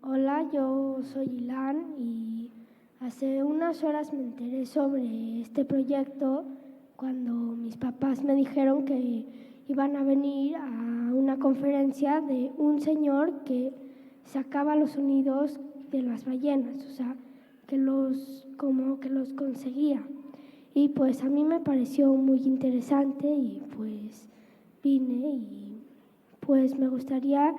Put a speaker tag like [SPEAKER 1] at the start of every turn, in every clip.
[SPEAKER 1] Hola, yo soy Ilan y hace unas horas me enteré sobre este proyecto cuando mis papás me dijeron que iban a venir a una conferencia de un señor que sacaba los sonidos de las ballenas, o sea, como que los conseguía. Y pues a mí me pareció muy interesante y pues vine y pues me gustaría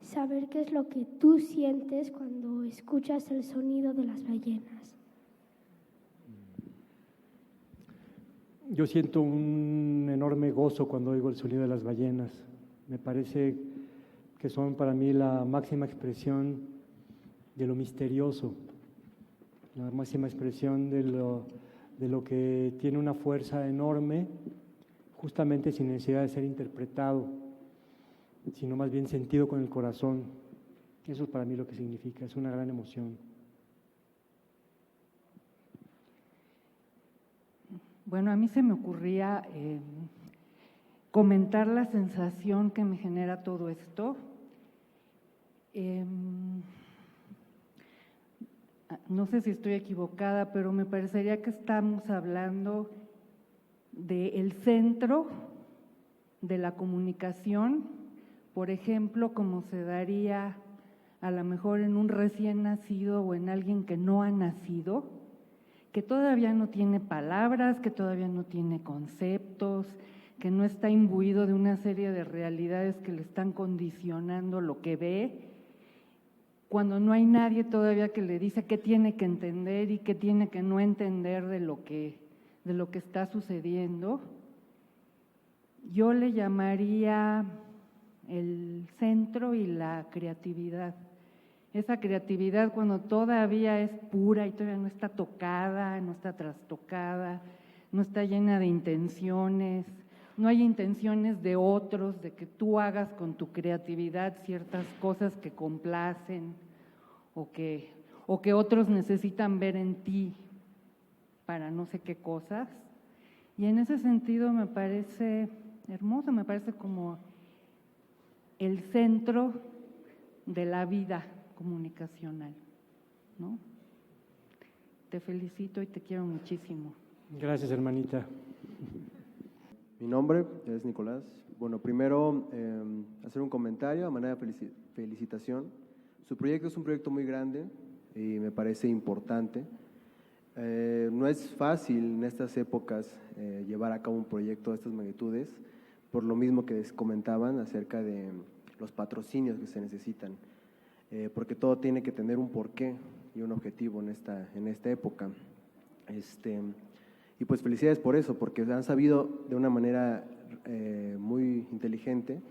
[SPEAKER 1] saber qué es lo que tú sientes cuando escuchas el sonido de las ballenas.
[SPEAKER 2] Yo siento un enorme gozo cuando oigo el sonido de las ballenas. Me parece que son para mí la máxima expresión de lo misterioso, la máxima expresión de lo que tiene una fuerza enorme, justamente sin necesidad de ser interpretado, sino más bien sentido con el corazón. Eso es para mí lo que significa, es una gran emoción.
[SPEAKER 3] Bueno, a mí se me ocurría comentar la sensación que me genera todo esto. No sé si estoy equivocada, pero me parecería que estamos hablando del centro de la comunicación, por ejemplo, como se daría a lo mejor en un recién nacido o en alguien que no ha nacido, que todavía no tiene palabras, que todavía no tiene conceptos, que no está imbuido de una serie de realidades que le están condicionando lo que ve, cuando no hay nadie todavía que le dice qué tiene que entender y qué tiene que no entender de lo que está sucediendo. Yo le llamaría el centro y la creatividad. Esa creatividad cuando todavía es pura y todavía no está tocada, no está trastocada, no está llena de intenciones, no hay intenciones de otros, de que tú hagas con tu creatividad ciertas cosas que complacen o que otros necesitan ver en ti para no sé qué cosas. Y en ese sentido me parece hermoso, me parece como el centro de la vida comunicacional, ¿no? Te felicito y te quiero muchísimo.
[SPEAKER 2] Gracias, hermanita.
[SPEAKER 4] Mi nombre es Nicolás. Bueno, primero hacer un comentario a manera de felicitación. Su proyecto es un proyecto muy grande y me parece importante. No es fácil en estas épocas llevar a cabo un proyecto de estas magnitudes, por lo mismo que les comentaban acerca de los patrocinios que se necesitan, porque todo tiene que tener un porqué y un objetivo en esta época. Y pues felicidades por eso, porque han sabido de una manera muy inteligente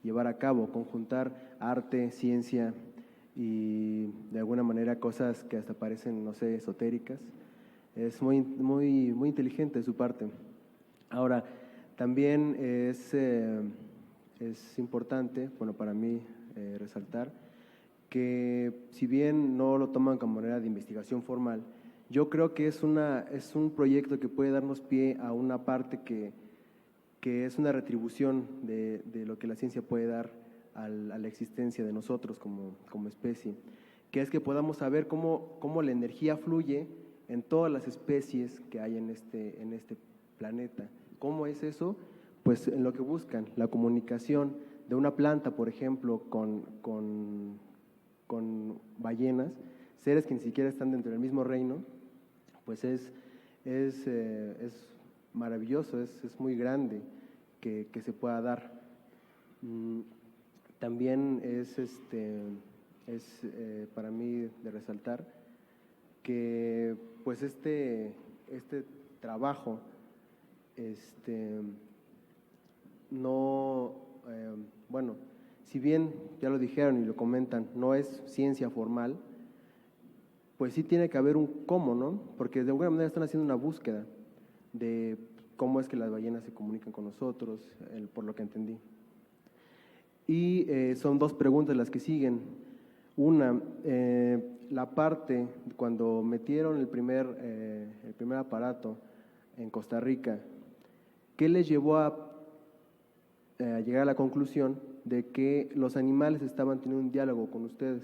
[SPEAKER 4] llevar a cabo, conjuntar arte, ciencia y de alguna manera cosas que hasta parecen, no sé, esotéricas. Es muy inteligente de su parte. Ahora, también es importante, bueno, para mí resaltar que si bien no lo toman como manera de investigación formal, yo creo que es un proyecto que puede darnos pie a una parte que es una retribución de lo que la ciencia puede dar a la existencia de nosotros como especie, que es que podamos saber cómo la energía fluye en todas las especies que hay en este planeta. ¿Cómo es eso? Pues en lo que buscan, la comunicación de una planta, por ejemplo, con ballenas, seres que ni siquiera están dentro del mismo reino, pues es maravilloso, es muy grande que se pueda dar. También es para mí de resaltar que pues este trabajo no, bueno, si bien ya lo dijeron y lo comentan, no es ciencia formal, pues sí tiene que haber un cómo, ¿no? Porque de alguna manera están haciendo una búsqueda de cómo es que las ballenas se comunican con nosotros, por lo que entendí. Y son dos preguntas las que siguen. Una, la parte cuando metieron el primer aparato en Costa Rica, ¿qué les llevó a llegar a la conclusión de que los animales estaban teniendo un diálogo con ustedes?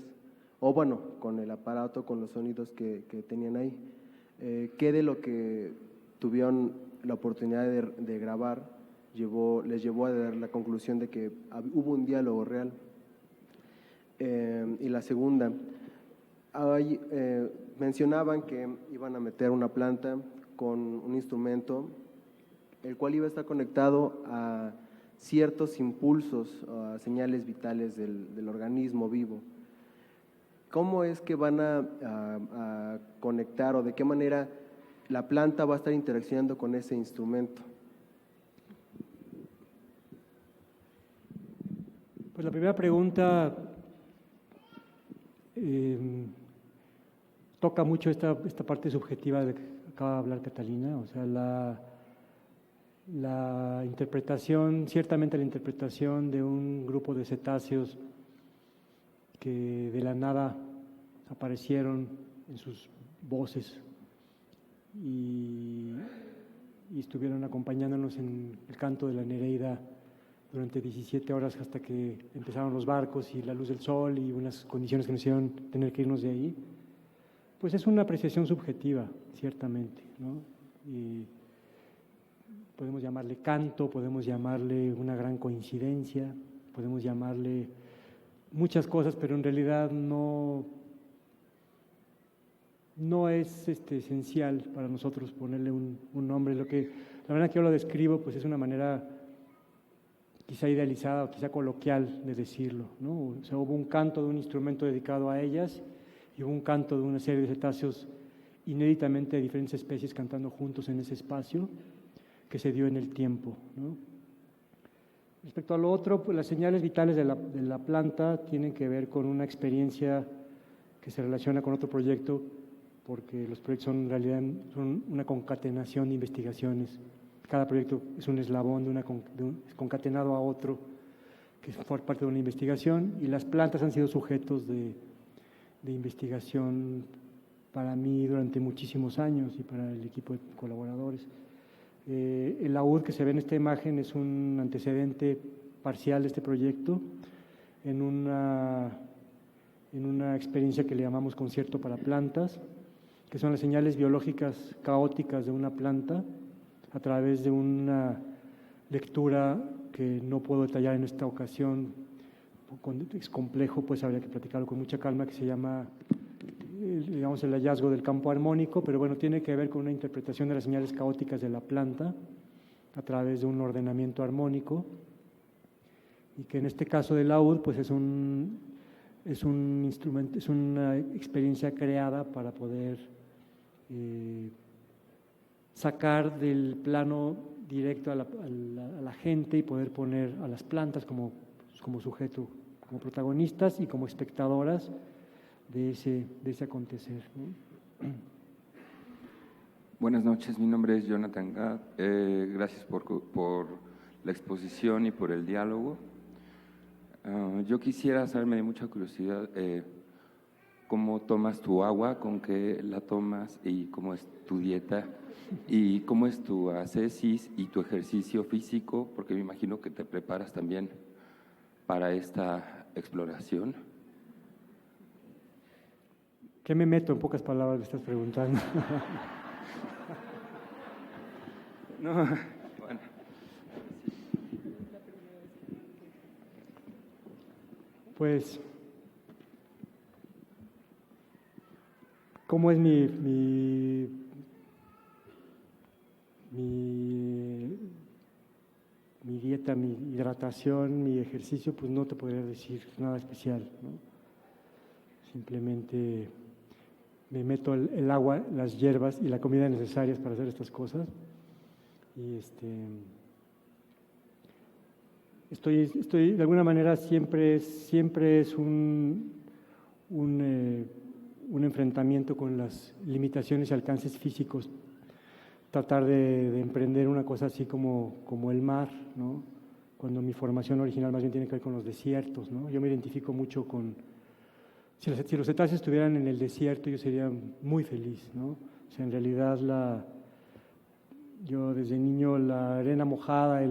[SPEAKER 4] o bueno, con el aparato, con los sonidos que tenían ahí. ¿Qué de lo que tuvieron la oportunidad de grabar les llevó a dar la conclusión de que hubo un diálogo real? Y la segunda, mencionaban que iban a meter una planta con un instrumento, el cual iba a estar conectado a ciertos impulsos, a señales vitales del organismo vivo. ¿Cómo es que van a conectar o de qué manera la planta va a estar interaccionando con ese instrumento?
[SPEAKER 2] Pues la primera pregunta toca mucho esta parte subjetiva de que acaba de hablar Catalina, o sea, la interpretación, ciertamente la interpretación de un grupo de cetáceos que de la nada aparecieron en sus voces y estuvieron acompañándonos en el canto de la Nereida durante 17 horas hasta que empezaron los barcos y la luz del sol y unas condiciones que nos hicieron tener que irnos de ahí, pues es una apreciación subjetiva, ciertamente, ¿no? Y podemos llamarle canto, podemos llamarle una gran coincidencia, podemos llamarle muchas cosas, pero en realidad no es esencial para nosotros ponerle un nombre. La verdad que yo lo describo, pues es una manera quizá idealizada o quizá coloquial de decirlo, ¿no? O sea, hubo un canto de un instrumento dedicado a ellas y hubo un canto de una serie de cetáceos inéditamente de diferentes especies cantando juntos en ese espacio que se dio en el tiempo, ¿no? Respecto a lo otro, pues las señales vitales de la planta tienen que ver con una experiencia que se relaciona con otro proyecto, porque los proyectos son en realidad una concatenación de investigaciones. Cada proyecto es un eslabón es concatenado a otro, que forma parte de una investigación, y las plantas han sido sujetos de investigación para mí durante muchísimos años y para el equipo de colaboradores. El laúd que se ve en esta imagen es un antecedente parcial de este proyecto en una experiencia que le llamamos concierto para plantas, que son las señales biológicas caóticas de una planta a través de una lectura que no puedo detallar en esta ocasión, es complejo, pues habría que platicarlo con mucha calma, que se llama, digamos, el hallazgo del campo armónico, pero bueno, tiene que ver con una interpretación de las señales caóticas de la planta a través de un ordenamiento armónico, y que en este caso del laúd, pues es un instrumento, es una experiencia creada para poder sacar del plano directo a la gente y poder poner a las plantas como sujeto, como protagonistas y como espectadoras de ese acontecer, ¿no?
[SPEAKER 5] Buenas noches, mi nombre es Jonathan Gad. Gracias por la exposición y por el diálogo. Yo quisiera saberme de mucha curiosidad cómo tomas tu agua, con qué la tomas y cómo es tu dieta y cómo es tu ascesis y tu ejercicio físico, porque me imagino que te preparas también para esta exploración.
[SPEAKER 2] ¿Qué me meto? En pocas palabras me estás preguntando.
[SPEAKER 5] No, bueno.
[SPEAKER 2] Pues, ¿cómo es mi dieta, mi hidratación, mi ejercicio? Pues no te podría decir nada especial, ¿no? Simplemente me meto el agua, las hierbas y la comida necesarias para hacer estas cosas. Y estoy de alguna manera siempre es un enfrentamiento con las limitaciones y alcances físicos, tratar de emprender una cosa así como el mar, ¿no? Cuando mi formación original más bien tiene que ver con los desiertos, ¿no? Yo me identifico mucho con, si los cetáceos estuvieran en el desierto, yo sería muy feliz, ¿no? O sea, en realidad yo desde niño la arena mojada y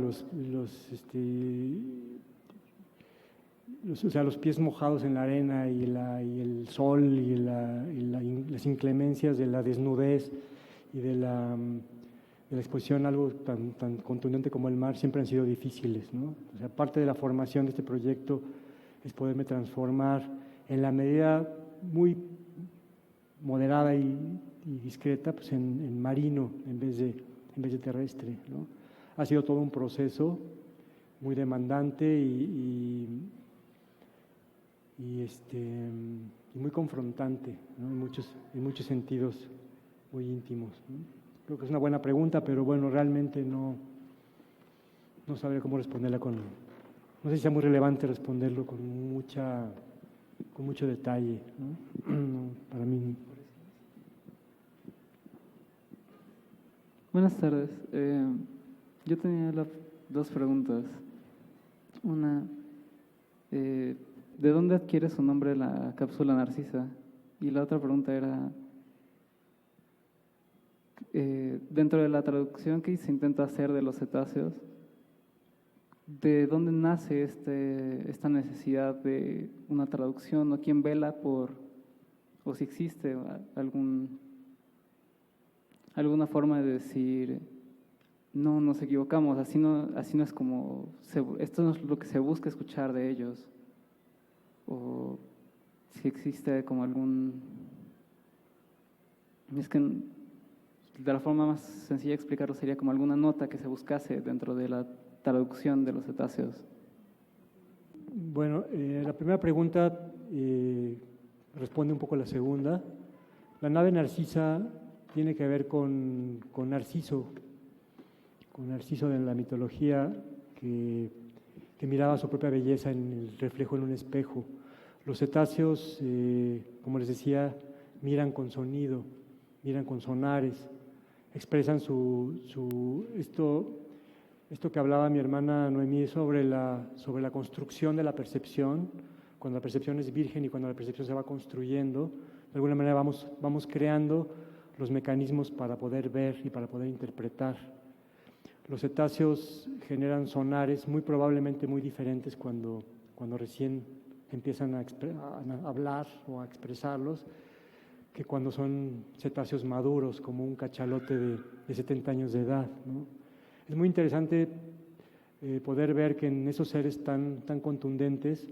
[SPEAKER 2] los pies mojados en la arena y el sol y las inclemencias de la desnudez y de la exposición a algo tan contundente como el mar siempre han sido difíciles, ¿no? O sea, parte de la formación de este proyecto es poderme transformar en la medida muy moderada y discreta, pues en marino en vez de terrestre, ¿no? Ha sido todo un proceso muy demandante y muy confrontante, ¿no? En muchos sentidos muy íntimos, ¿no? Creo que es una buena pregunta, pero bueno, realmente no sabré cómo responderla no sé si sea muy relevante responderlo con mucho detalle, ¿no? No, para mí.
[SPEAKER 6] Buenas tardes. Yo tenía dos preguntas. Una, ¿de dónde adquiere su nombre la cápsula Narcisa? Y la otra pregunta era, dentro de la traducción que se intenta hacer de los cetáceos, ¿de dónde nace esta necesidad de una traducción? ¿O quién vela o si existe alguna forma de decir, no, nos equivocamos, así no es como, esto no es lo que se busca escuchar de ellos? O si existe como es que de la forma más sencilla de explicarlo sería como alguna nota que se buscase dentro de la traducción de los cetáceos.
[SPEAKER 2] Bueno, la primera pregunta responde un poco a la segunda. La nave Narcisa tiene que ver con Narciso de la mitología que miraba su propia belleza en el reflejo en un espejo. Los cetáceos, como les decía, miran con sonido, miran con sonares, expresan esto que hablaba mi hermana Noemí sobre la construcción de la percepción, cuando la percepción es virgen y cuando la percepción se va construyendo, de alguna manera vamos creando los mecanismos para poder ver y para poder interpretar. Los cetáceos generan sonares muy probablemente muy diferentes cuando recién empiezan a hablar o a expresarlos, que cuando son cetáceos maduros, como un cachalote de 70 años de edad, ¿no? Es muy interesante poder ver que en esos seres tan contundentes,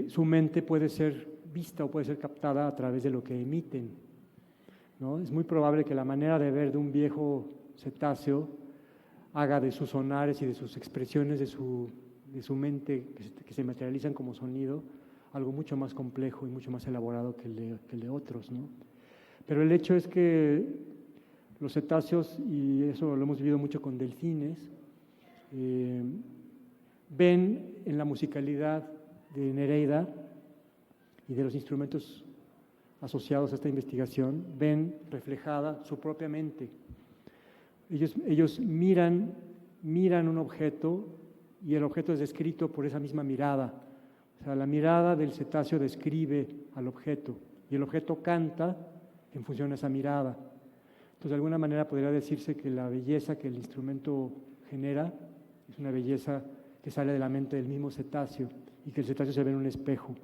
[SPEAKER 2] su mente puede ser vista o puede ser captada a través de lo que emiten, ¿no? Es muy probable que la manera de ver de un viejo cetáceo haga de sus sonares y de sus expresiones de su mente que se materializan como sonido algo mucho más complejo y mucho más elaborado que el de otros, ¿no? Pero el hecho es que los cetáceos, y eso lo hemos vivido mucho con delfines, ven en la musicalidad de Nereida y de los instrumentos asociados a esta investigación, ven reflejada su propia mente. Ellos miran un objeto y el objeto es descrito por esa misma mirada. O sea, la mirada del cetáceo describe al objeto y el objeto canta en función a esa mirada. Entonces, de alguna manera podría decirse que la belleza que el instrumento genera es una belleza que sale de la mente del mismo cetáceo y que el cetáceo se ve en un espejo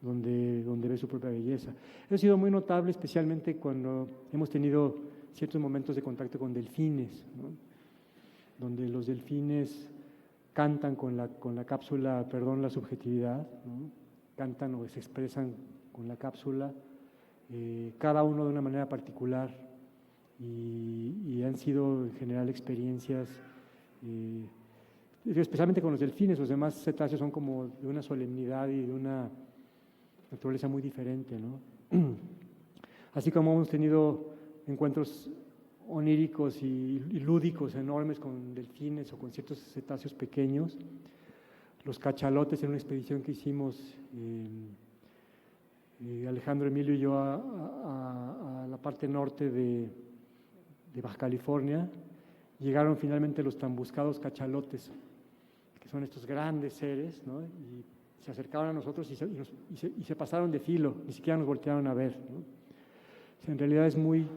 [SPEAKER 2] donde ve su propia belleza. Eso ha sido muy notable, especialmente cuando hemos tenido ciertos momentos de contacto con delfines, ¿no? Donde los delfines cantan con la cápsula, la subjetividad, ¿no? Cantan o se expresan con la cápsula, cada uno de una manera particular, y han sido en general experiencias, especialmente con los delfines. Los demás cetáceos son como de una solemnidad y de una naturaleza muy diferente, ¿no? Así como hemos tenido encuentros oníricos y lúdicos enormes con delfines o con ciertos cetáceos pequeños, los cachalotes en una expedición que hicimos Alejandro, Emilio y yo a la parte norte de Baja California, llegaron finalmente los tan buscados cachalotes, que son estos grandes seres, ¿no? Y se acercaron a nosotros y se pasaron de filo, ni siquiera nos voltearon a ver, ¿no? O sea, en realidad es muy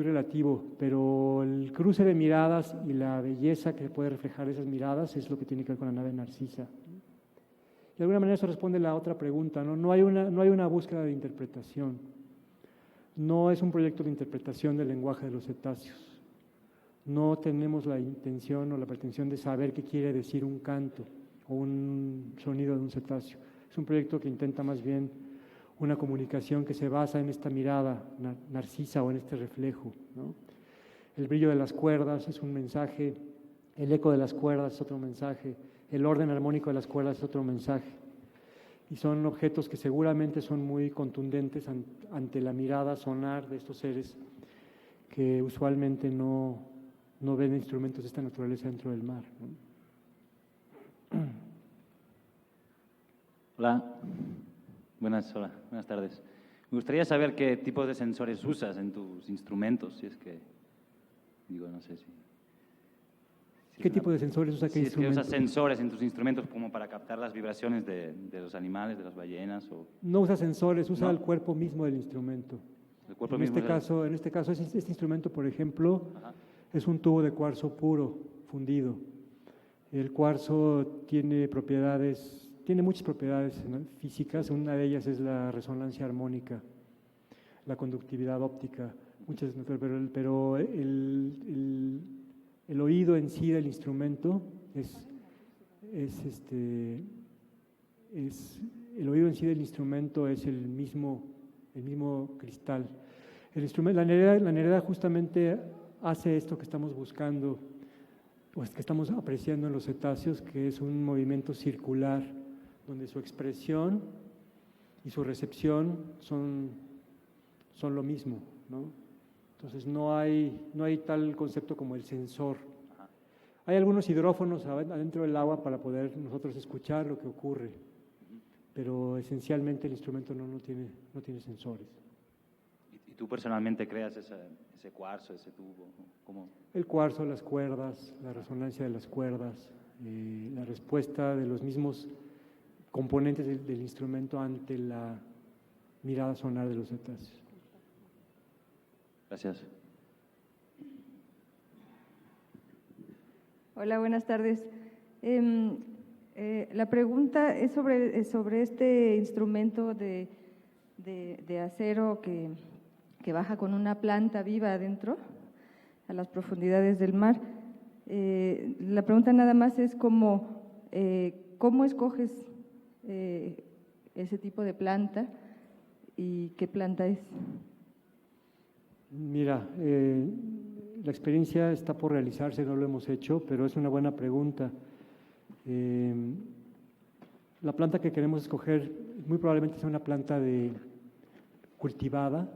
[SPEAKER 2] relativo, pero el cruce de miradas y la belleza que puede reflejar esas miradas es lo que tiene que ver con la nave Narcisa. De alguna manera eso responde a la otra pregunta, ¿no? No hay una búsqueda de interpretación. No es un proyecto de interpretación del lenguaje de los cetáceos. No tenemos la intención o la pretensión de saber qué quiere decir un canto o un sonido de un cetáceo. Es un proyecto que intenta más bien una comunicación que se basa en esta mirada narcisa o en este reflejo, ¿no? El brillo de las cuerdas es un mensaje, el eco de las cuerdas es otro mensaje, el orden armónico de las cuerdas es otro mensaje. Y son objetos que seguramente son muy contundentes ante la mirada sonar de estos seres que usualmente no ven instrumentos de esta naturaleza dentro del mar, ¿no?
[SPEAKER 7] Hola, buenas tardes. Me gustaría saber qué tipos de sensores usas en tus instrumentos, si es que, no sé si
[SPEAKER 2] ¿Qué tipo de sensores usa?
[SPEAKER 7] Si es que usas sensores en tus instrumentos como para captar las vibraciones de los animales, de las ballenas.
[SPEAKER 2] No usa sensores, usa
[SPEAKER 7] ¿No?
[SPEAKER 2] el cuerpo mismo del instrumento.
[SPEAKER 7] El cuerpo
[SPEAKER 2] En
[SPEAKER 7] mismo
[SPEAKER 2] este caso, este instrumento, por ejemplo,
[SPEAKER 7] Ajá.
[SPEAKER 2] es un tubo de cuarzo puro, fundido. El cuarzo tiene muchas propiedades, ¿no?, físicas. Una de ellas es la resonancia armónica, la conductividad óptica, pero el oído en sí del instrumento el oído en sí del instrumento es el mismo cristal. El instrumento, la Nereida justamente hace esto que estamos buscando, o que estamos apreciando en los cetáceos, que es un movimiento circular, donde su expresión y su recepción son lo mismo, ¿no? Entonces no hay tal concepto como el sensor. Hay algunos hidrófonos adentro del agua para poder nosotros escuchar lo que ocurre, pero esencialmente el instrumento no tiene sensores.
[SPEAKER 7] ¿Y tú personalmente creas ese cuarzo, ese tubo? ¿Cómo?
[SPEAKER 2] El cuarzo, las cuerdas, la resonancia de las cuerdas, la respuesta de los mismos componentes del instrumento ante la mirada sonar de los cetáceos.
[SPEAKER 7] Gracias.
[SPEAKER 8] Hola, buenas tardes. La pregunta es sobre este instrumento de acero que baja con una planta viva adentro, a las profundidades del mar. La pregunta nada más es ¿cómo escoges ese tipo de planta y qué planta es?
[SPEAKER 2] Mira, la experiencia está por realizarse, no lo hemos hecho, pero es una buena pregunta. La planta que queremos escoger muy probablemente sea una planta cultivada,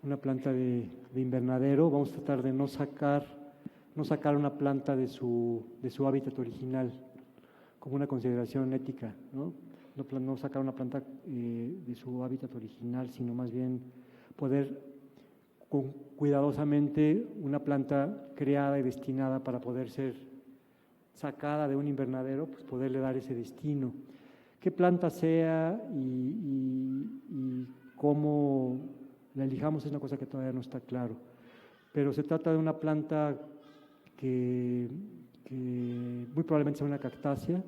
[SPEAKER 2] una planta de invernadero. Vamos a tratar de no sacar una planta de su hábitat original, como una consideración ética, ¿no? No sacar una planta de su hábitat original, sino más bien poder cuidadosamente una planta creada y destinada para poder ser sacada de un invernadero, pues poderle dar ese destino. Qué planta sea y cómo la elijamos es una cosa que todavía no está claro, pero se trata de una planta que muy probablemente sea una cactácea,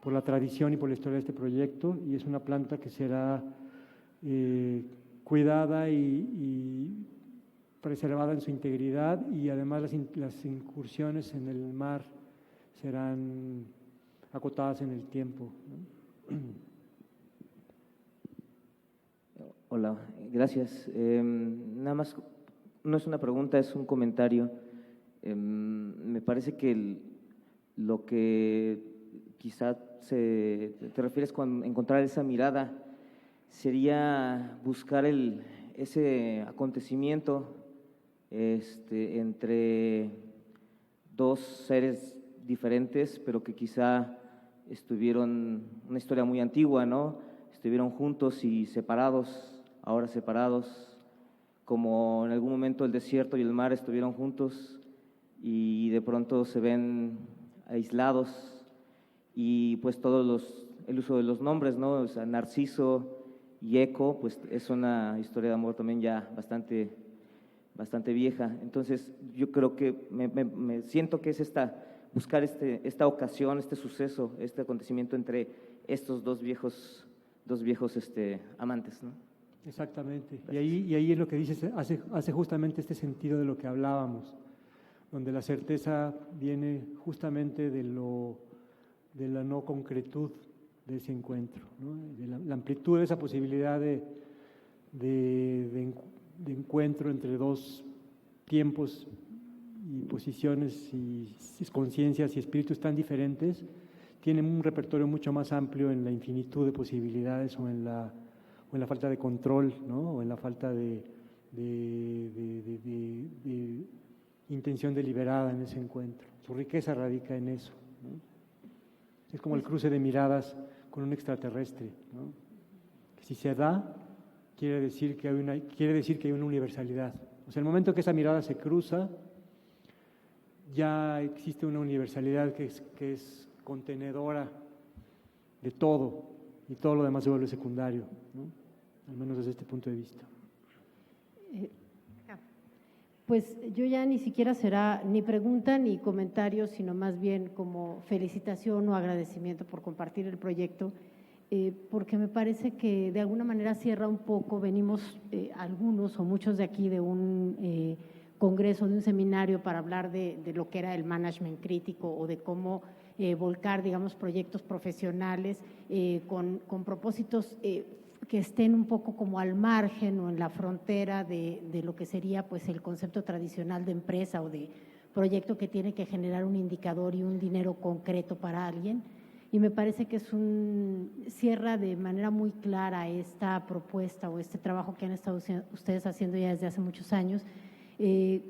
[SPEAKER 2] por la tradición y por la historia de este proyecto, y es una planta que será cuidada y preservada en su integridad, y además las incursiones en el mar serán acotadas en el tiempo, ¿no?
[SPEAKER 9] Hola, gracias. Nada más, no es una pregunta, es un comentario. Me parece que lo que quizá te refieres con encontrar esa mirada sería buscar ese acontecimiento entre dos seres diferentes, pero que quizá estuvieron una historia muy antigua, ¿no? Estuvieron juntos y separados, ahora separados, como en algún momento el desierto y el mar estuvieron juntos y de pronto se ven aislados, y pues el uso de los nombres, ¿no? O sea, Narciso y Eco, pues es una historia de amor también ya bastante vieja. Entonces yo creo que me siento que es esta buscar esta ocasión, este suceso, este acontecimiento entre estos dos viejos amantes, ¿no?
[SPEAKER 2] Exactamente. Y ahí es lo que dices, hace justamente este sentido de lo que hablábamos, donde la certeza viene justamente de la no concretud de ese encuentro, ¿no? De la amplitud de esa posibilidad de encuentro entre dos tiempos y posiciones y conciencias y espíritus tan diferentes, tienen un repertorio mucho más amplio en la infinitud de posibilidades o en la falta de control, ¿no? O en la falta de intención deliberada en ese encuentro. Su riqueza radica en eso, ¿no? Es como el cruce de miradas con un extraterrestre, ¿no? Si se da, quiere decir que hay una universalidad. O sea, el momento que esa mirada se cruza, ya existe una universalidad que es contenedora de todo, y todo lo demás se vuelve secundario, ¿no? Al menos desde este punto de vista.
[SPEAKER 10] Pues yo ya ni siquiera será ni pregunta ni comentario, sino más bien como felicitación o agradecimiento por compartir el proyecto, porque me parece que de alguna manera cierra un poco, venimos algunos o muchos de aquí de un congreso, de un seminario para hablar de lo que era el management crítico o de cómo volcar, digamos, proyectos profesionales con propósitos que estén un poco como al margen o en la frontera de lo que sería pues el concepto tradicional de empresa o de proyecto que tiene que generar un indicador y un dinero concreto para alguien. Y me parece que cierra de manera muy clara esta propuesta o este trabajo que han estado ustedes haciendo ya desde hace muchos años,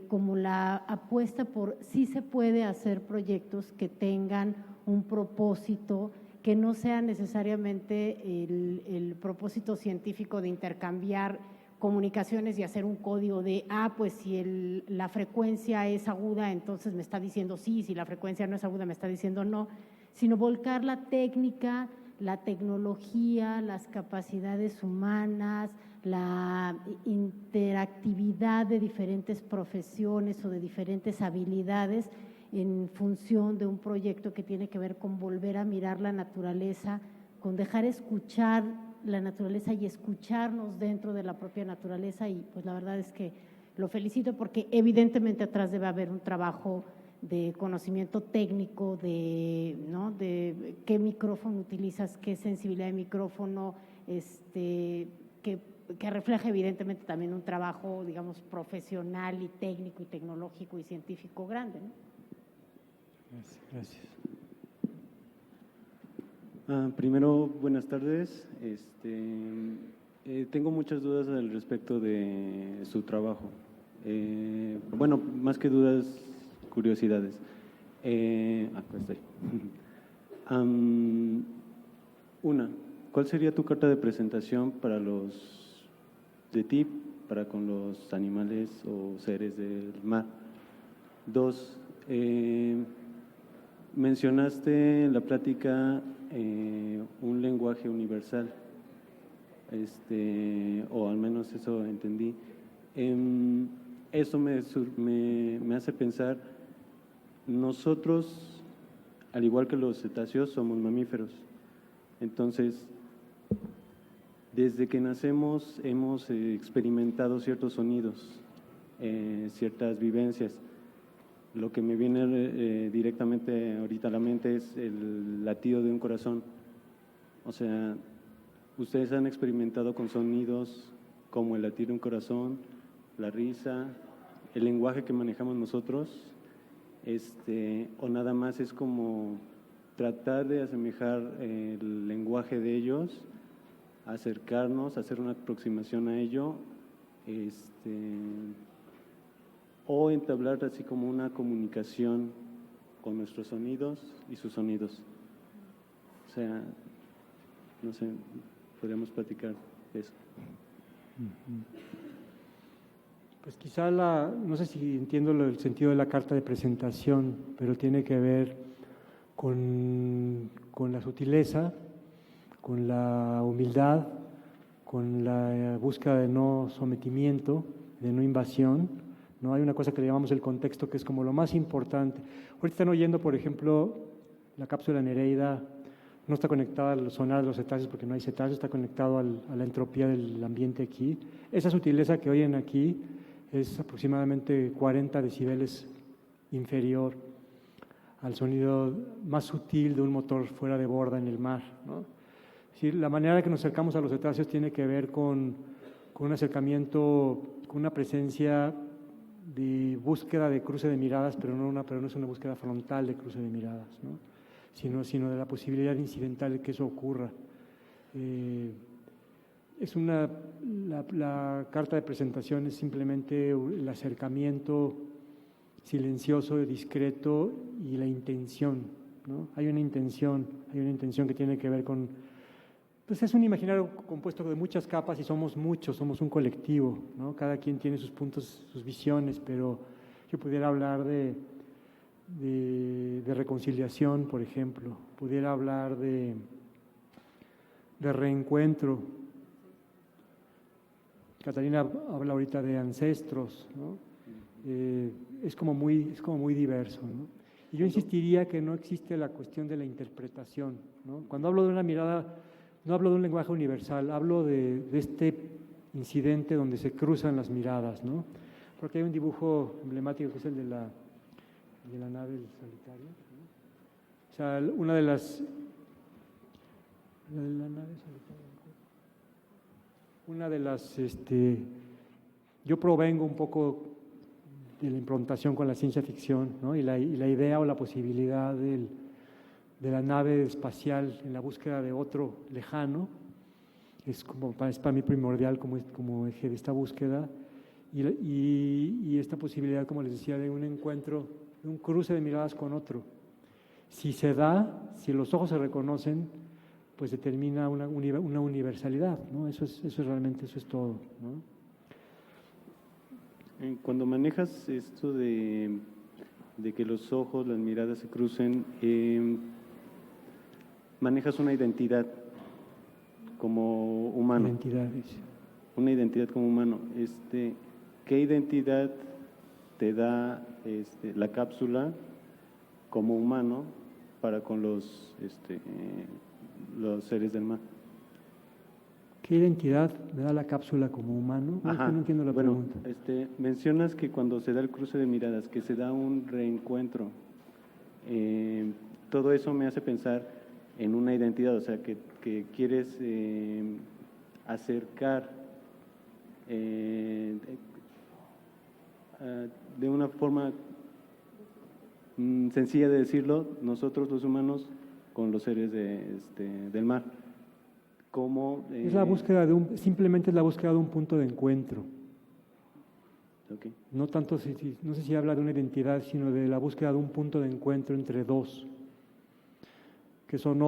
[SPEAKER 10] como la apuesta por sí se puede hacer proyectos que tengan un propósito, que no sea necesariamente el propósito científico de intercambiar comunicaciones y hacer un código de, pues si la frecuencia es aguda, entonces me está diciendo sí, si la frecuencia no es aguda, me está diciendo no, sino volcar la técnica, la tecnología, las capacidades humanas, la interactividad de diferentes profesiones o de diferentes habilidades en función de un proyecto que tiene que ver con volver a mirar la naturaleza, con dejar escuchar la naturaleza y escucharnos dentro de la propia naturaleza. Y pues la verdad es que lo felicito porque evidentemente atrás debe haber un trabajo de conocimiento técnico, ¿no? De qué micrófono utilizas, qué sensibilidad de micrófono, que refleja evidentemente también un trabajo, digamos, profesional y técnico y tecnológico y científico grande, ¿no?
[SPEAKER 2] Gracias.
[SPEAKER 11] Primero, buenas tardes. Tengo muchas dudas al respecto de su trabajo. Bueno, más que dudas, curiosidades. Acá estoy. Una, ¿cuál sería tu carta de presentación para para con los animales o seres del mar? Dos, mencionaste en la plática un lenguaje universal, o al menos eso entendí. Eso me hace pensar, nosotros, al igual que los cetáceos, somos mamíferos. Entonces, desde que nacemos hemos experimentado ciertos sonidos, ciertas vivencias. Lo que me viene directamente ahorita a la mente es el latido de un corazón. O sea, ustedes han experimentado con sonidos como el latir de un corazón, la risa, el lenguaje que manejamos nosotros, o nada más es como tratar de asemejar el lenguaje de ellos, acercarnos, hacer una aproximación a ello, o entablar así como una comunicación con nuestros sonidos y sus sonidos. O sea, no sé, podríamos platicar de eso.
[SPEAKER 2] Pues quizá no sé si entiendo el sentido de la carta de presentación, pero tiene que ver con la sutileza, con la humildad, con la búsqueda de no sometimiento, de no invasión, ¿no? Hay una cosa que le llamamos el contexto, que es como lo más importante. Ahorita están oyendo, por ejemplo, la cápsula Nereida no está conectada al sonar de los cetáceos porque no hay cetáceos, está conectado a la entropía del ambiente aquí. Esa sutileza que oyen aquí es aproximadamente 40 decibeles inferior al sonido más sutil de un motor fuera de borda en el mar, ¿no? Es decir, la manera que nos acercamos a los cetáceos tiene que ver con un acercamiento, con una presencia de búsqueda de cruce de miradas, pero no es una búsqueda frontal de cruce de miradas, ¿no? sino de la posibilidad incidental de que eso ocurra. La carta de presentación es simplemente el acercamiento silencioso, discreto y la intención, ¿no? Hay una intención que tiene que ver con, pues es un imaginario compuesto de muchas capas y somos muchos, somos un colectivo, ¿no? Cada quien tiene sus puntos, sus visiones, pero yo pudiera hablar de reconciliación, por ejemplo, pudiera hablar de reencuentro. Catalina habla ahorita de ancestros, ¿no? Es como muy diverso, ¿no? Y yo insistiría que no existe la cuestión de la interpretación, ¿no? Cuando hablo de una mirada, no hablo de un lenguaje universal, hablo de este incidente donde se cruzan las miradas, ¿no? Porque hay un dibujo emblemático que es el de la nave solitaria, ¿no? O sea, una de las... La de la nave solitaria. Una de las... yo provengo un poco de la improntación con la ciencia ficción, ¿no? y la idea o la posibilidad de la nave espacial en la búsqueda de otro lejano es para mí primordial como eje de esta búsqueda y esta posibilidad, como les decía, de un encuentro, de un cruce de miradas con otro. Si se da, si los ojos se reconocen, pues determina una universalidad, ¿no? Eso es todo, ¿no?
[SPEAKER 11] Cuando manejas esto de que los ojos, las miradas se crucen, manejas una identidad como humano. Una identidad como humano. ¿Qué identidad te da la cápsula como humano para con los seres del mar?
[SPEAKER 2] ¿Qué identidad me da la cápsula como humano?
[SPEAKER 11] Ajá.
[SPEAKER 2] No entiendo la pregunta.
[SPEAKER 11] Mencionas que cuando se da el cruce de miradas, que se da un reencuentro, todo eso me hace pensar en una identidad, o sea, que quieres acercar de una forma sencilla de decirlo, nosotros los humanos con los seres del mar. ¿Cómo?
[SPEAKER 2] Es la búsqueda simplemente es la búsqueda de un punto de encuentro.
[SPEAKER 11] Okay.
[SPEAKER 2] No tanto, no sé si habla de una identidad, sino de la búsqueda de un punto de encuentro entre dos, que son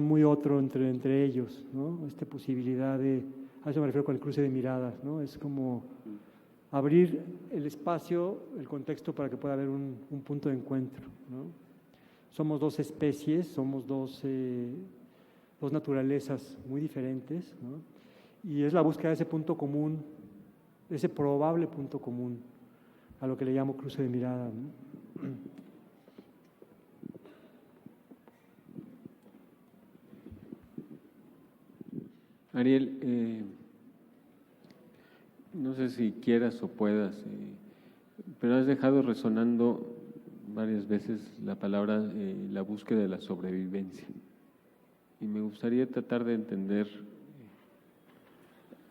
[SPEAKER 2] muy otro entre ellos, ¿no? Esta posibilidad a eso me refiero con el cruce de miradas, ¿no? Es como abrir el espacio, el contexto para que pueda haber un punto de encuentro, ¿no? Somos dos especies, somos dos naturalezas muy diferentes, ¿no? Y es la búsqueda de ese punto común, ese probable punto común, a lo que le llamo cruce de mirada, ¿no?
[SPEAKER 12] Ariel, no sé si quieras o puedas, pero has dejado resonando varias veces la palabra la búsqueda de la sobrevivencia. Y me gustaría tratar de entender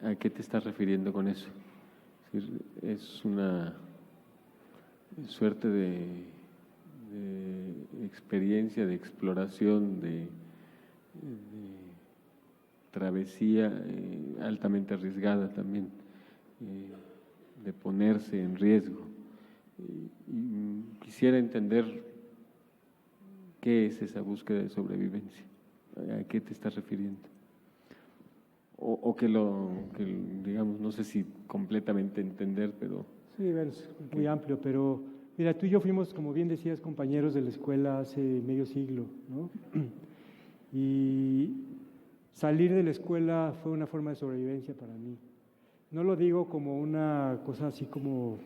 [SPEAKER 12] a qué te estás refiriendo con eso. Es una suerte de experiencia, de exploración, de travesía altamente arriesgada también, de ponerse en riesgo. Y quisiera entender qué es esa búsqueda de sobrevivencia. ¿A qué te estás refiriendo? O que digamos, no sé si completamente entender, pero...
[SPEAKER 2] Sí, es muy amplio, pero mira, tú y yo fuimos, como bien decías, compañeros de la escuela hace medio siglo, ¿no? Y salir de la escuela fue una forma de sobrevivencia para mí. No lo digo como una cosa así como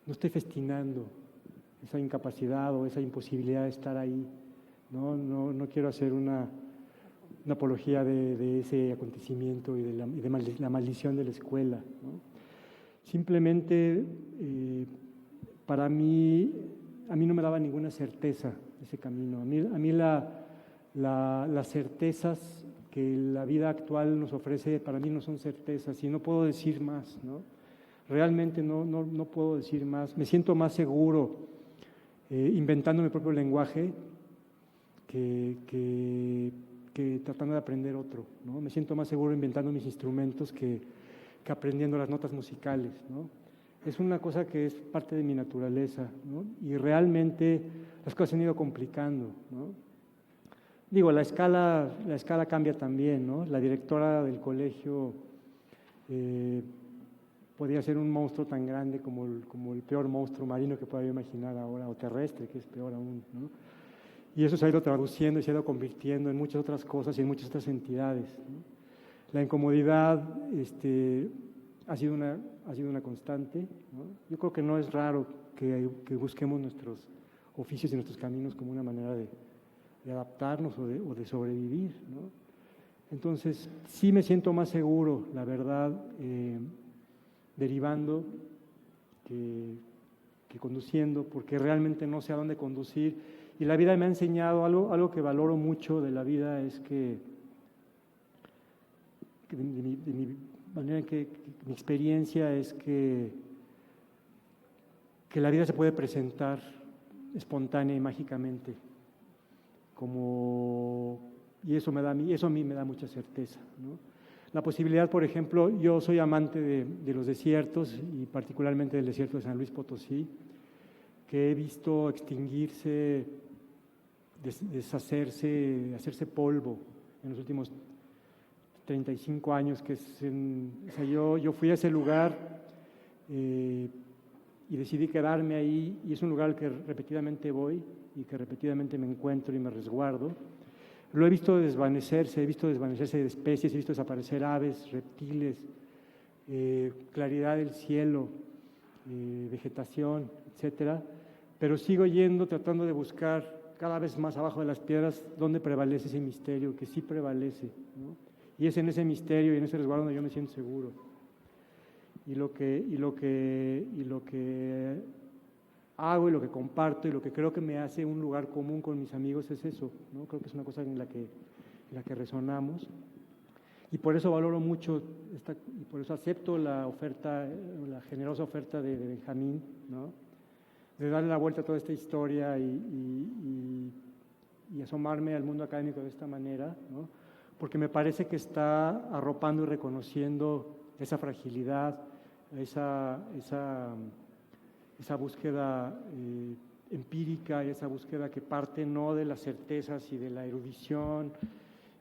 [SPEAKER 2] no estoy festinando esa incapacidad o esa imposibilidad de estar ahí. No quiero hacer una apología de ese acontecimiento y de la maldición de la escuela, ¿no? Simplemente, para mí, a mí no me daba ninguna certeza ese camino. A mí las certezas que la vida actual nos ofrece, para mí no son certezas y no puedo decir más, ¿no? Realmente no puedo decir más. Me siento más seguro inventando mi propio lenguaje que tratando de aprender otro, ¿no? Me siento más seguro inventando mis instrumentos que aprendiendo las notas musicales, ¿no? Es una cosa que es parte de mi naturaleza, ¿no? Y realmente las cosas se han ido complicando, ¿no? Digo, la escala cambia también, ¿no? La directora del colegio podía ser un monstruo tan grande como el peor monstruo marino que pueda imaginar ahora, o terrestre, que es peor aún, ¿no? Y eso se ha ido traduciendo y se ha ido convirtiendo en muchas otras cosas y en muchas otras entidades, ¿no? La incomodidad ha sido una constante, ¿no? Yo creo que no es raro que busquemos nuestros oficios y nuestros caminos como una manera de adaptarnos o de sobrevivir, ¿no? Entonces, sí me siento más seguro, la verdad, derivando que conduciendo, porque realmente no sé a dónde conducir. Y la vida me ha enseñado algo que valoro mucho de la vida, es que de mi manera en que mi experiencia es que la vida se puede presentar espontánea y mágicamente, y eso a mí me da mucha certeza, ¿no? La posibilidad, por ejemplo, yo soy amante de los desiertos y particularmente del desierto de San Luis Potosí, que he visto extinguirse, deshacerse, hacerse polvo en los últimos 35 años, yo fui a ese lugar y decidí quedarme ahí, y es un lugar al que repetidamente voy y que repetidamente me encuentro y me resguardo. Lo he visto desvanecerse de especies, he visto desaparecer aves, reptiles, claridad del cielo, vegetación, etcétera, pero sigo yendo, tratando de buscar cada vez más abajo de las piedras dónde prevalece ese misterio, que sí prevalece, ¿no? Y es en ese misterio y en ese resguardo donde yo me siento seguro. Y lo que hago y lo que comparto y lo que creo que me hace un lugar común con mis amigos es eso, ¿no? Creo que es una cosa en la que resonamos. Y por eso valoro mucho, y por eso acepto la generosa oferta de Benjamín, ¿no? De darle la vuelta a toda esta historia y asomarme al mundo académico de esta manera, ¿no? Porque me parece que está arropando y reconociendo esa fragilidad, esa búsqueda empírica, y esa búsqueda que parte no de las certezas y de la erudición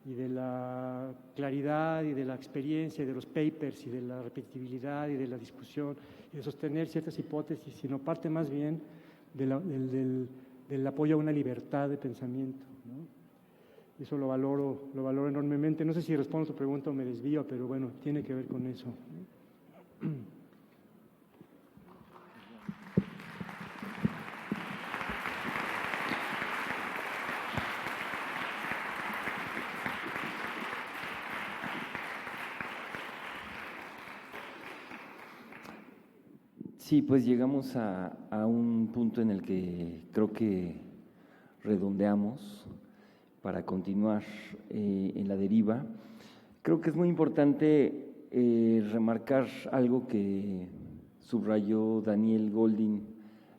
[SPEAKER 2] y de la claridad y de la experiencia y de los papers y de la repetibilidad y de la discusión y de sostener ciertas hipótesis, sino parte más bien del apoyo a una libertad de pensamiento, ¿no? Eso lo valoro enormemente. No sé si respondo a tu pregunta o me desvío, pero bueno, tiene que ver con eso.
[SPEAKER 13] Sí, pues llegamos a un punto en el que creo que redondeamos para continuar en la deriva. Creo que es muy importante remarcar algo que subrayó Daniel Goldin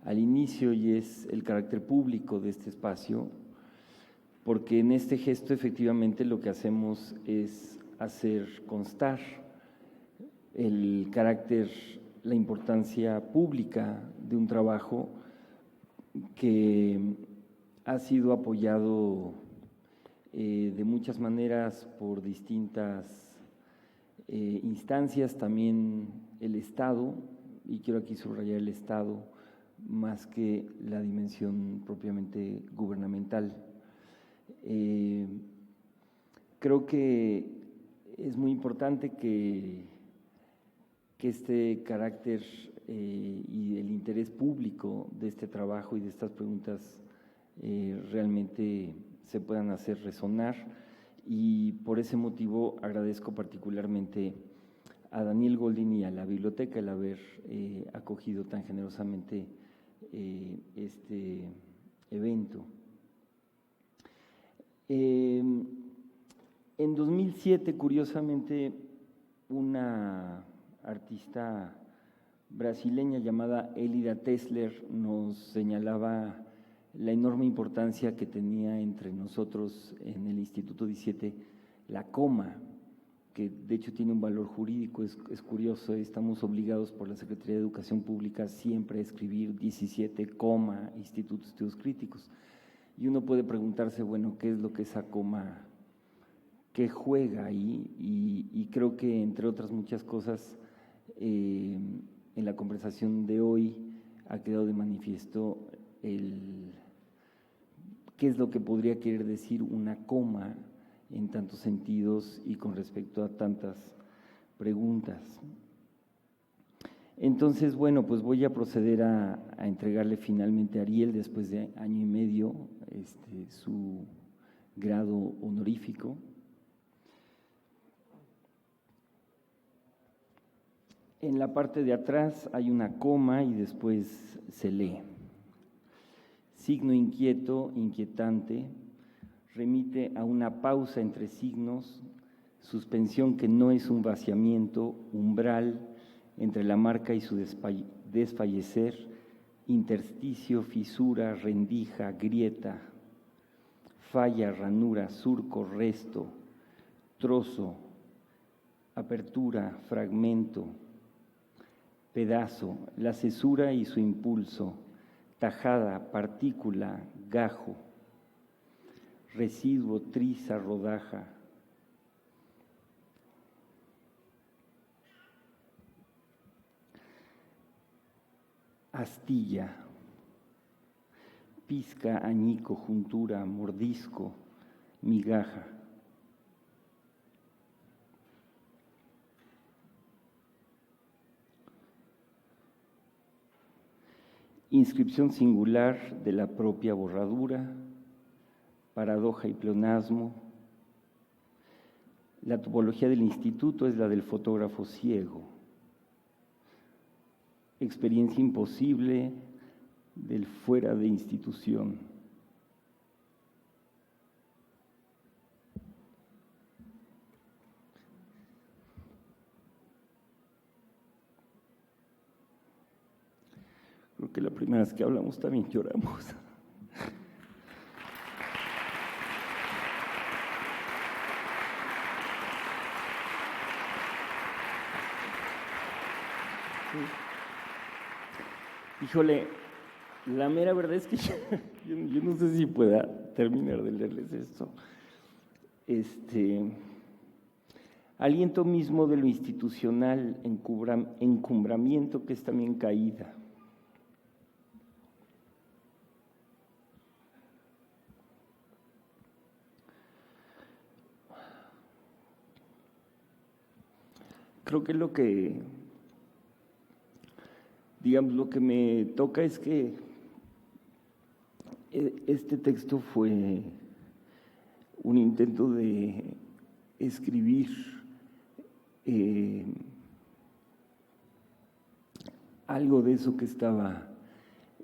[SPEAKER 13] al inicio, y es el carácter público de este espacio, porque en este gesto efectivamente lo que hacemos es hacer constar el carácter, la importancia pública de un trabajo que ha sido apoyado de muchas maneras por distintas instancias, también el Estado, y quiero aquí subrayar el Estado más que la dimensión propiamente gubernamental. Creo que es muy importante que este carácter y el interés público de este trabajo y de estas preguntas realmente se puedan hacer resonar. Y por ese motivo agradezco particularmente a Daniel Goldin y a la biblioteca el haber acogido tan generosamente este evento. En 2007, curiosamente, una artista brasileña llamada Elida Tesler nos señalaba la enorme importancia que tenía entre nosotros en el Instituto 17 la coma, que de hecho tiene un valor jurídico, es curioso, estamos obligados por la Secretaría de Educación Pública siempre a escribir 17, Instituto de Estudios Críticos. Y uno puede preguntarse, bueno, ¿qué es lo que esa coma, qué juega ahí? Y creo que, entre otras muchas cosas, en la conversación de hoy ha quedado de manifiesto qué es lo que podría querer decir una coma en tantos sentidos y con respecto a tantas preguntas. Entonces, bueno, pues voy a proceder a entregarle finalmente a Ariel, después de año y medio, su grado honorífico. En la parte de atrás hay una coma y después se lee. Signo inquieto, inquietante, remite a una pausa entre signos, suspensión que no es un vaciamiento, umbral entre la marca y su desfallecer, intersticio, fisura, rendija, grieta, falla, ranura, surco, resto, trozo, apertura, fragmento, pedazo, la cesura y su impulso, tajada, partícula, gajo, residuo, triza, rodaja. Astilla, pizca, añico, juntura, mordisco, migaja. Inscripción singular de la propia borradura, paradoja y pleonasmo. La topología del instituto es la del fotógrafo ciego. Experiencia imposible del fuera de institución. Creo que la primera vez que hablamos también lloramos. Híjole, la mera verdad es que yo no sé si pueda terminar de leerles esto. Aliento mismo de lo institucional, encumbramiento que es también caída. Creo que lo que me toca es que este texto fue un intento de escribir algo de eso que estaba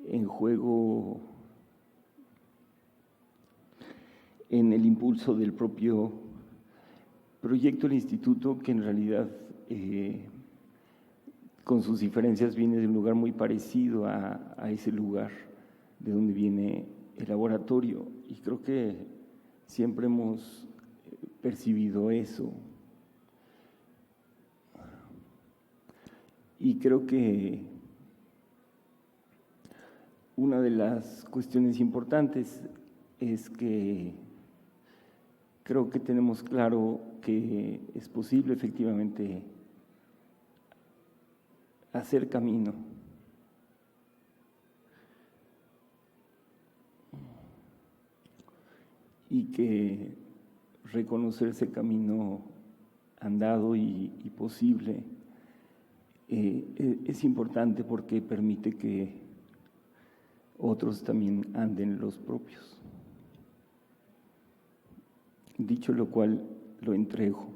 [SPEAKER 13] en juego en el impulso del propio proyecto del instituto, que en realidad con sus diferencias viene de un lugar muy parecido a ese lugar de donde viene el laboratorio, y creo que siempre hemos percibido eso. Y creo que una de las cuestiones importantes es que creo que tenemos claro que es posible efectivamente hacer camino. Y que reconocer ese camino andado y posible es importante porque permite que otros también anden los propios. Dicho lo cual, lo entrego.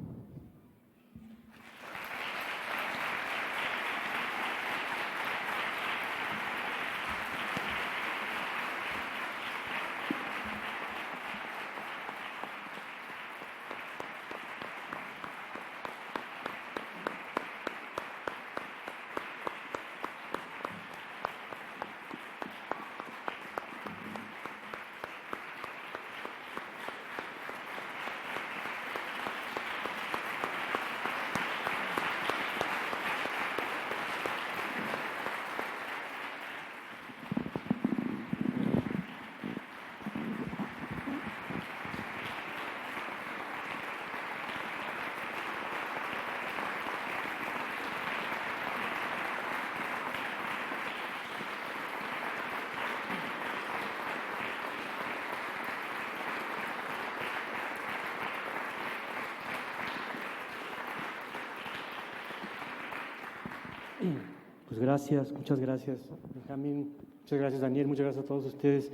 [SPEAKER 2] Pues gracias, muchas gracias, Benjamín, muchas gracias, Daniel, muchas gracias a todos ustedes.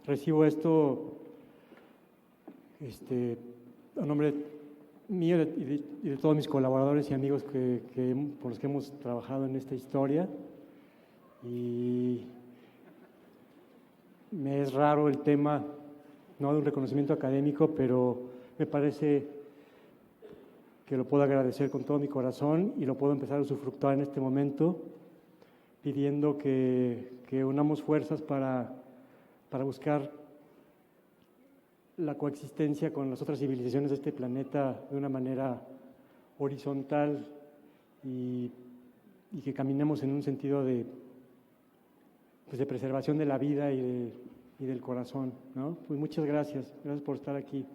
[SPEAKER 2] Recibo esto a nombre mío y de todos mis colaboradores y amigos con los que hemos trabajado en esta historia. Y me es raro el tema, no de un reconocimiento académico, pero me parece que lo puedo agradecer con todo mi corazón y lo puedo empezar a usufructuar en este momento, pidiendo que unamos fuerzas para buscar la coexistencia con las otras civilizaciones de este planeta de una manera horizontal y que caminemos en un sentido de preservación de la vida y del corazón, ¿no? Pues muchas gracias por estar aquí.